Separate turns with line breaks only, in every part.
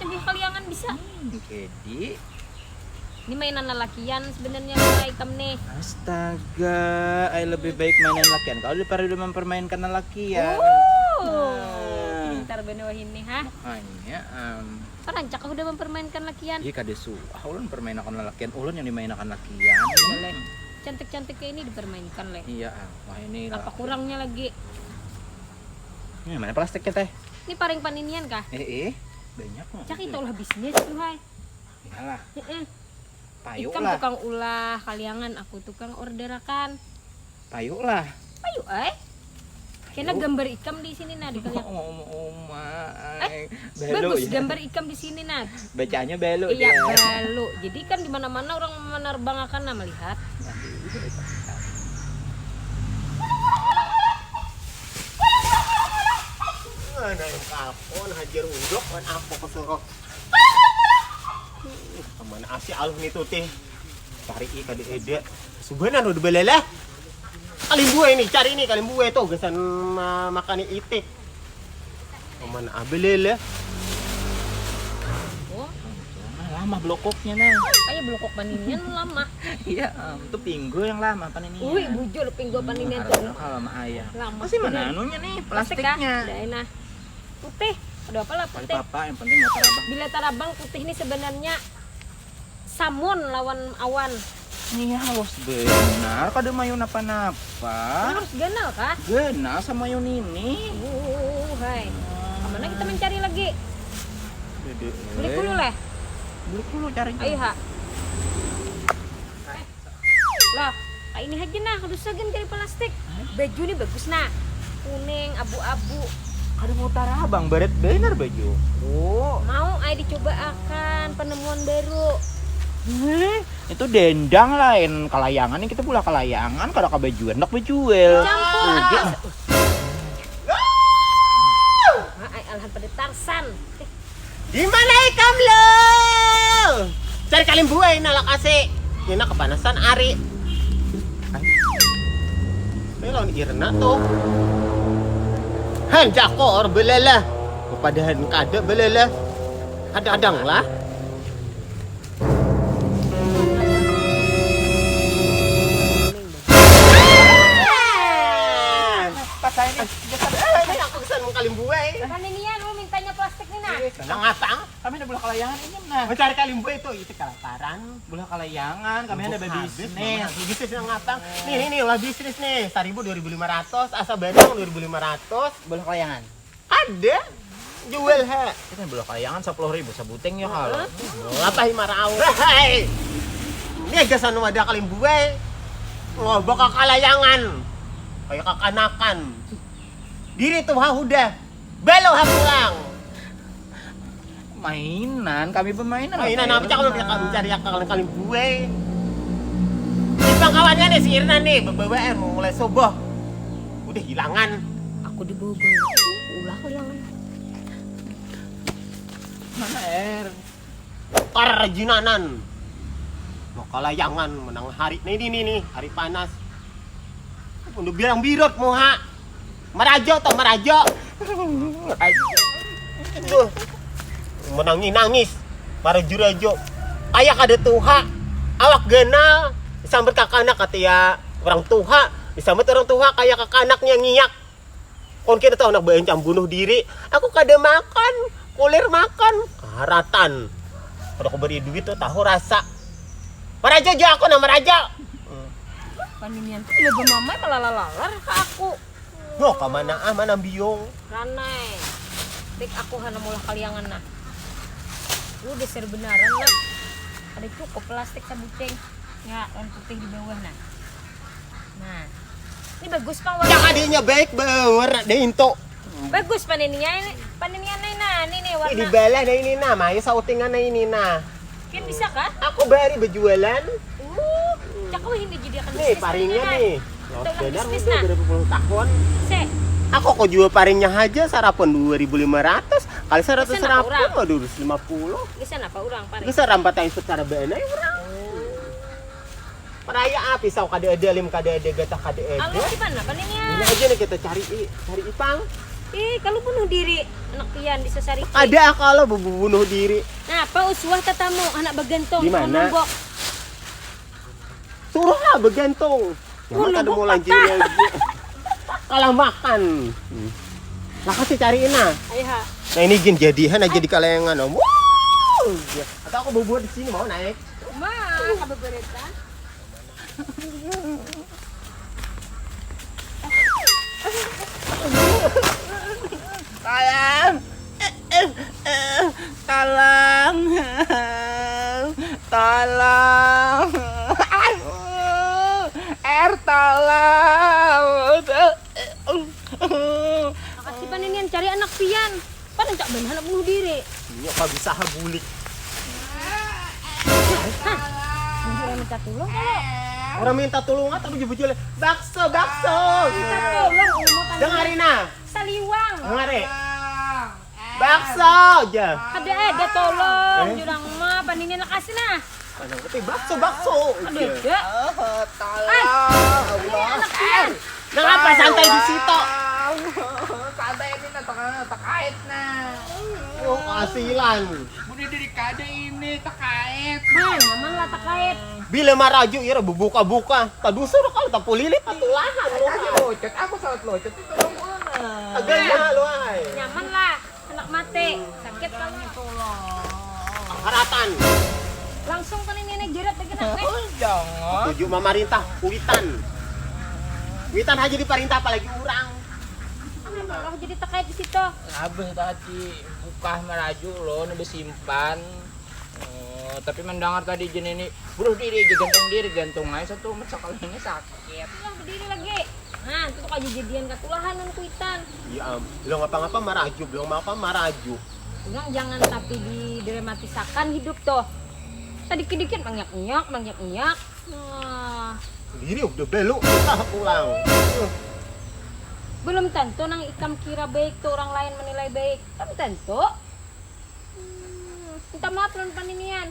bola kaliangan bisa.
Edi.
Ini mainan lalakian sebenarnya bola hitam nih.
Astaga, ay lebih baik mainan lakian. Kalau daripada mempermainkan lakian.
Pintar bener ini, ha?
Makanya,
Perancak aku udah mempermainkan lakian.
iya kadesu. Ulun permainkan lakian, ulun yang dimainkan lakian.
Boleh. Cantik-cantik kayak ini dipermainkan, Le.
Iya, wah ini
Apa kurangnya lagi?
Ini mana plastiknya teh?
Ini paring paninian kah?
Banyak kok.
Cak itu lah bisnis tuh, hai.
Iyalah,
Heeh.
payuk
Ikam
lah.
tukang ulah kaliangan, aku tukang orderakan.
Payuk lah.
Ayo, kena gambar ikam di sini nah di kalian. Bagus gambar ikam di sini nah.
Bacanya belo
Iya,
dia.
balo. Jadi kan di mana-mana orang menerbangkan nah melihat.
Mana yang kapon hajar undok kan apa kesuruh. Kemana asih alun itu teh. Cari ikan di ede. Sebenarnya udah belelah. Kalimbuai ini, cari ini kalimbuai tuh gesan makan itik. Kemana abelelah.
Oh,
Lama blokoknya nah.
kayak blokok paninian lama.
Iya, itu pinggul yang lama pan ini.
Wih, bujur pinggo paninian tuh.
Kalau sama ayah.
Lama.
Masih mana anunya nih
Plastik kah?
plastiknya?
Udah enak. Putih. Ada apa lah
Paling
putih?
papa yang penting motor abang.
Bila tarabang putih ini sebenarnya samun lawan awan.
Iya harus benar. Kada mayun apa-apa.
Harus ganal kah?
Genal sama mayun ini.
Hai. Kemana kita mencari lagi?
Dede.
Beli dulu lah.
Beli dulu cari.
Ayo ha. Lah, kayak ini aja nah, harus sagan cari plastik. Baju nih bagus nah. Kuning, abu-abu.
Kada mau tarabang baret bener baju. Oh.
Mau ayo dicoba akan penemuan baru.
Itu dendang lain kalayangan ini kita pula kalayangan kada ka bajuan dak bajuel.
Campur.
Ugi.
Ay, alhan pada Tarsan.
Di mana ikam lo? Cari kalimbuai nalak ase. Ini kepanasan ari. Ini lawan Irna tuh. Han jakor belelah. Kepadahan kada belelah. Kadang lah.
Pasai ini.
Ini aku kesan mau kalimbuai.
Kan ini ya, lu mintanya plastik nih nah.
Nang ngapang?
Kami ada bola kalayangan ini nah.
Mencari kalimbuai itu kelaparan.
Bola kalayangan, kami ada bisnis.
Bisnis yang ngapang. Nih lah bisnis nih. 1.000 2.500, asa barang 2.500.
Bola kalayangan.
Ada. Jual ha.
Kita bola kalayangan 10.000 sabuteng ya kalau.
Apa himarau? Hei. Ini gasan wadah kalimbuai. Ngobok ka kalayangan. Kayak kakanakan. Diri tuh udah. Belo ha pulang.
Mainan, kami bermainan.
Mainan apa cak kamu cari yang kalimbuai. Ibang kawannya nih si Irna nih, bebawaan mau mulai soboh. Udah hilangan.
Aku dibawa ulah kaliangan.
Mana air?
Karjinanan. Mau kalayangan menang hari nih, hari panas. Udah bilang birot moha. Merajo toh merajo. Tuh. Menangis para jurajo. Kayak ada tuha. Awak genal disambet kakanak katia orang tuha, disambet orang tuha kayak kakanaknya ngiyak. Kon kita tahu anak bencam bunuh diri. Aku kada makan, kulir makan, karatan. Kalau aku beri duit tuh tahu rasa. Merajo jo aku nama rajo.
Paninian tuh udah bemamai malah lalar ke aku.
Yo, kamana mana biong.
Ranai. Dik aku hana mulah kaliangan nah. Udah ser benaran lah. Ada cukup plastik sabuteng. Ya, warna putih di bawah nah. Nah. Ini bagus pang
Yang
warna.
adanya baik warna deh into.
Bagus paninian nah. Ini nih warna.
Di bala na ini na, mayo sa utingan na ini na.
Kan bisa kah?
Aku bari berjualan.
Cak ko hindi jadi akan
Nih paringnya nih.
Ito lang
Benar
bisnis
udah
na.
berapa puluh tahun.
Se,
Aku kok jual paringnya aja sarapan 2.500 kali 100
Bisa na,
serapan
kurang.
mah 250.
bisa na pa urang pare.
Bisa rampat tayo secara benay orang. Paraya pisau kada ada lim kada ada gatah kada
Alo
ada.
di mana
Ini
paninian?
aja nih kita cari ipang.
Kalau bunuh diri, anak pian bisa sari.
Ada akal bunuh diri.
Nah, pa uswah tatamu anak bagantong.
Di mana?
Nombok.
Suruhlah bergantung.
Oh,
Yang ada
lubuk
mau lanjut lagi. Kalah makan. Lah kasih cariin nah.
Ayo ha.
Nah ini gin jadihan aja di kalayangan om. Wow. Atau aku bawa di sini mau naik.
Ma, kababareta.
Tolong. Tolong. Tolong. Tolong.
Makasih paninian cari anak pian. Pan enggak benar bunuh diri.
Ini apa bisa habulik.
Orang minta tolong kalau.
Orang minta tolong tapi jebul bakso.
Minta tolong mau tanya.
Dengarin nah.
Saliwang.
Dengarin. Bakso aja.
Ada tolong jurang mah paninian kasih nah.
Padahal tapi bakso.
Ada.
Tolong.
Anak pian.
Nah apa santai di situ?
Santai ini terkait nah.
Oh kasilan.
Bunuh diri kada ini terkait.
Nyaman lah terkait.
Bila maraju ira bubuka-buka. Tadusur kalau tak pulilit patulahan lo.
Locot, aku salat locot itu dong mana?
Agak ya lo ay.
Nyaman lah. Anak mati. Sakit kamu tolong.
Haratan.
Langsung paninian jerat lagi nak.
Jangan.
Tujuh memerintah kuitan. Kuitan aja diperintah apalagi orang.
Kalau jadi terkait di situ.
Abah tadi buka meraju lo nabi simpan. Tapi mendengar tadi jen ini bunuh diri aja gantung aja satu masa kalau ini sakit.
Lah berdiri lagi. Nah, itu aja jadian katulahan dan kuitan.
Ya belum apa-apa maraju, belum apa maraju.
Ulang jangan tapi didramatiskan hidup tuh. Tadi dikit mangyak-nyak. Nah,
Sendiri udah belok kita pulang.
belum tentu nang ikam kira baik tuh orang lain menilai baik. Tapi tentu. Minta maaf lan paninian.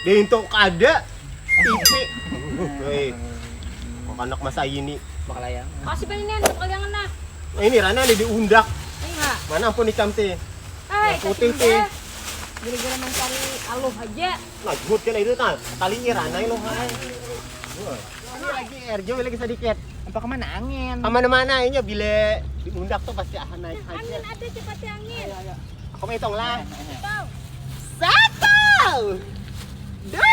Dintok kada tipe. Hei. Kok anak masa ini.
Bakalayang.
Kasih paninian kalian nah.
Nah, ini Rana ada diundak.
Iya.
Mana pun ikam teh.
Hai,
putih
kasih
teh.
deh. Gara-gara mencari aluh aja.
Nah, good kan itu nah. Kali ini Rana lo hai. Ini lagi Erjo lagi sedikit.
Apa kemana angin?
Kemana-mana ini bila diundak tuh pasti akan naik aja.
Angin ada cepat angin.
Aku mau hitung lah.
Tahu.
1 2 3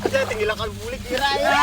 Aja tinggilakan bulik kira ya.